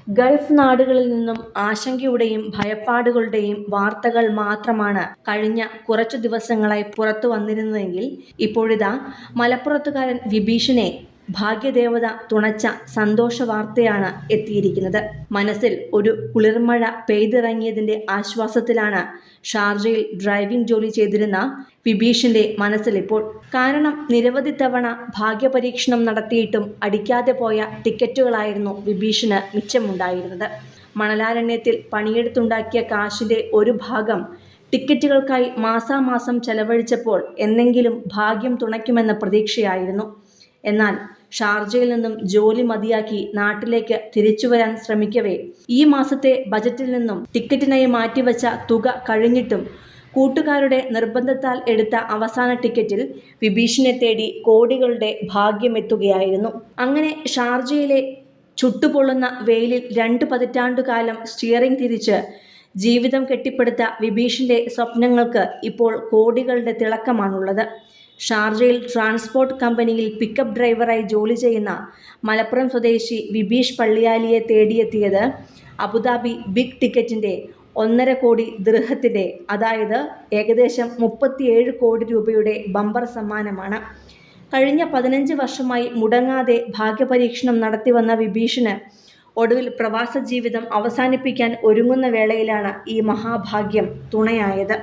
Gulf നാടുകളിൽ നിന്നും ആശങ്കയുടെയും ഭയപ്പാടുകളുടെയും വാർത്തകൾ മാത്രമാണ് കഴിഞ്ഞ കുറച്ചു ദിവസങ്ങളായി പുറത്തു വന്നിരുന്നതെങ്കിൽ ഇപ്പോഴിതാ മലപ്പുറത്തുകാരൻ വിഭീഷണെ ഭാഗ്യദേവത തുണച്ച സന്തോഷ വാർത്തയാണ് എത്തിയിരിക്കുന്നത്. മനസ്സിൽ ഒരു കുളിർമഴ പെയ്തിറങ്ങിയതിന്റെ ആശ്വാസത്തിലാണ് ഷാർജയിൽ ഡ്രൈവിംഗ് ജോലി ചെയ്തിരുന്ന വിഭീഷിന്റെ മനസ്സിലിപ്പോൾ. കാരണം നിരവധി തവണ ഭാഗ്യപരീക്ഷണം നടത്തിയിട്ടും അടിക്കാതെ പോയ ടിക്കറ്റുകളായിരുന്നു വിഭീഷിന് മിച്ചമുണ്ടായിരുന്നത്. മണലാരണ്യത്തിൽ പണിയെടുത്തുണ്ടാക്കിയ കാശിന്റെ ഒരു ഭാഗം ടിക്കറ്റുകൾക്കായി മാസാമാസം ചെലവഴിച്ചപ്പോൾ എന്നെങ്കിലും ഭാഗ്യം തുണയ്ക്കുമെന്ന പ്രതീക്ഷയായിരുന്നു. എന്നാൽ ഷാർജയിൽ നിന്നും ജോലി മതിയാക്കി നാട്ടിലേക്ക് തിരിച്ചുവരാൻ ശ്രമിക്കവേ ഈ മാസത്തെ ബജറ്റിൽ നിന്നും ടിക്കറ്റിനായി മാറ്റിവെച്ച തുക കഴിഞ്ഞിട്ടും കൂട്ടുകാരുടെ നിർബന്ധത്താൽ എടുത്ത അവസാന ടിക്കറ്റിൽ വിഭീഷിനെ തേടി കോടികളുടെ ഭാഗ്യമെത്തുകയായിരുന്നു. അങ്ങനെ ഷാർജയിലെ ചുട്ടുപൊള്ളുന്ന വെയിലിൽ 2 പതിറ്റാണ്ടുകാലം സ്റ്റിയറിംഗ് തിരിച്ച് ജീവിതം കെട്ടിപ്പടുത്ത വിഭീഷിന്റെ സ്വപ്നങ്ങൾക്ക് ഇപ്പോൾ കോടികളുടെ തിളക്കമാണുള്ളത്. ഷാർജയിൽ ട്രാൻസ്പോർട്ട് കമ്പനിയിൽ പിക്കപ്പ് ഡ്രൈവറായി ജോലി ചെയ്യുന്ന മലപ്പുറം സ്വദേശി വിഭീഷ് പള്ളിയാലിയെ തേടിയെത്തിയത് അബുദാബി ബിഗ് ടിക്കറ്റിന്റെ 1.5 കോടി ദിർഹത്തിന്റെ, അതായത് ഏകദേശം 37 കോടി രൂപയുടെ ബമ്പർ സമ്മാനമാണ്. കഴിഞ്ഞ 15 വർഷമായി മുടങ്ങാതെ ഭാഗ്യപരീക്ഷണം നടത്തിവന്ന വിഭീഷിന് ഒടുവിൽ പ്രവാസ ജീവിതം അവസാനിപ്പിക്കാൻ ഒരുങ്ങുന്ന വേളയിലാണ് ഈ മഹാഭാഗ്യം തുണയായത്.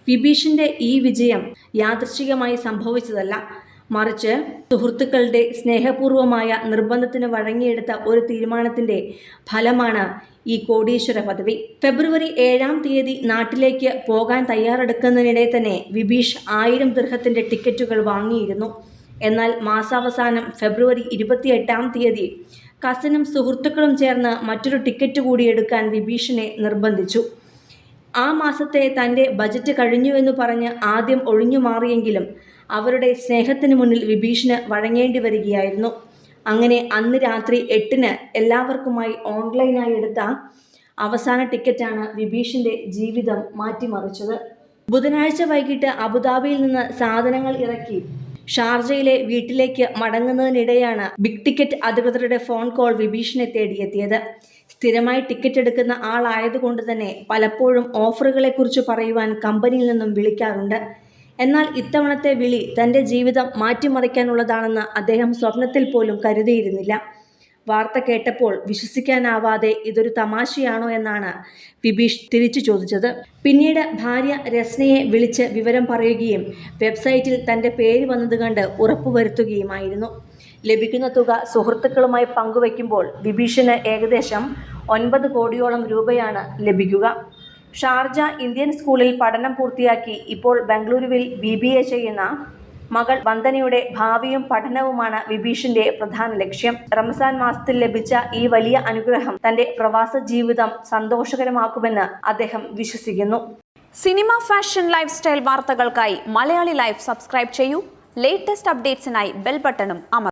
വിഭീഷിന്റെ ഈ വിജയം യാദൃച്ഛികമായി സംഭവിച്ചതല്ല, മറിച്ച് സുഹൃത്തുക്കളുടെ സ്നേഹപൂർവമായ നിർബന്ധത്തിന് വഴങ്ങിയെടുത്ത ഒരു തീരുമാനത്തിന്റെ ഫലമാണ് ഈ കോടീശ്വര പദവി. ഫെബ്രുവരി 7-ാം തീയതി നാട്ടിലേക്ക് പോകാൻ തയ്യാറെടുക്കുന്നതിനിടെ തന്നെ വിഭീഷ് 1000 ദിർഹത്തിന്റെ ടിക്കറ്റുകൾ വാങ്ങിയിരുന്നു. എന്നാൽ മാസാവസാനം ഫെബ്രുവരി 28-ാം തീയതി കസിനും സുഹൃത്തുക്കളും ചേർന്ന് മറ്റൊരു ടിക്കറ്റ് കൂടി എടുക്കാൻ വിഭീഷിനെ നിർബന്ധിച്ചു. ആ മാസത്തെ തൻ്റെ ബജറ്റ് കഴിഞ്ഞുവെന്ന് പറഞ്ഞ് ആദ്യം ഒഴിഞ്ഞു മാറിയെങ്കിലും അവരുടെ സ്നേഹത്തിന് മുന്നിൽ വിഭീഷിന് വഴങ്ങേണ്ടി വരികയായിരുന്നു. അങ്ങനെ അന്ന് രാത്രി 8-ന് എല്ലാവർക്കുമായി ഓൺലൈനായി എടുത്ത അവസാന ടിക്കറ്റാണ് വിഭീഷിന്റെ ജീവിതം മാറ്റിമറിച്ചത്. ബുധനാഴ്ച വൈകിട്ട് അബുദാബിയിൽ നിന്ന് സാധനങ്ങൾ ഇറക്കി ഷാർജയിലെ വീട്ടിലേക്ക് മടങ്ങുന്നതിനിടെയാണ് ബിഗ് ടിക്കറ്റ് അധികൃതരുടെ ഫോൺ കോൾ വിഭീഷിനെ തേടിയെത്തിയത്. സ്ഥിരമായി ടിക്കറ്റ് എടുക്കുന്ന ആളായതുകൊണ്ട് തന്നെ പലപ്പോഴും ഓഫറുകളെക്കുറിച്ച് പറയുവാൻ കമ്പനിയിൽ നിന്നും വിളിക്കാറുണ്ട്. എന്നാൽ ഇത്തവണത്തെ വിളി തൻ്റെ ജീവിതം മാറ്റിമറിക്കാനുള്ളതാണെന്ന് അദ്ദേഹം സ്വപ്നത്തിൽ പോലും കരുതിയിരുന്നില്ല. വാർത്ത കേട്ടപ്പോൾ വിശ്വസിക്കാനാവാതെ ഇതൊരു തമാശയാണോ എന്നാണ് വിഭീഷ് തിരിച്ചു ചോദിച്ചത്. പിന്നീട് ഭാര്യ രസ്നയെ വിളിച്ച് വിവരം പറയുകയും വെബ്സൈറ്റിൽ തൻ്റെ പേര് വന്നത് കണ്ട് ഉറപ്പുവരുത്തുകയുമായിരുന്നു. ലഭിക്കുന്ന തുക സുഹൃത്തുക്കളുമായി പങ്കുവയ്ക്കുമ്പോൾ വിഭീഷിന് ഏകദേശം 9 കോടിയോളം രൂപയാണ് ലഭിക്കുക. ഷാർജ ഇന്ത്യൻ സ്കൂളിൽ പഠനം പൂർത്തിയാക്കി ഇപ്പോൾ ബംഗളൂരുവിൽ BBA ചെയ്യുന്ന മകൾ വന്ദനയുടെ ഭാവിയും പഠനവുമാണ് വിഭീഷിന്റെ പ്രധാന ലക്ഷ്യം. റമസാൻ മാസത്തിൽ ലഭിച്ച ഈ വലിയ അനുഗ്രഹം തന്റെ പ്രവാസ ജീവിതം സന്തോഷകരമാക്കുമെന്ന് അദ്ദേഹം വിശ്വസിക്കുന്നു. സിനിമ, ഫാഷൻ, ലൈഫ് സ്റ്റൈൽ വാർത്തകൾക്കായി മലയാളി ലൈഫ് സബ്സ്ക്രൈബ് ചെയ്യൂ. ലേറ്റസ്റ്റ് അപ്ഡേറ്റ്സിനായി ബെൽ ബട്ടണും അമർത്തുക.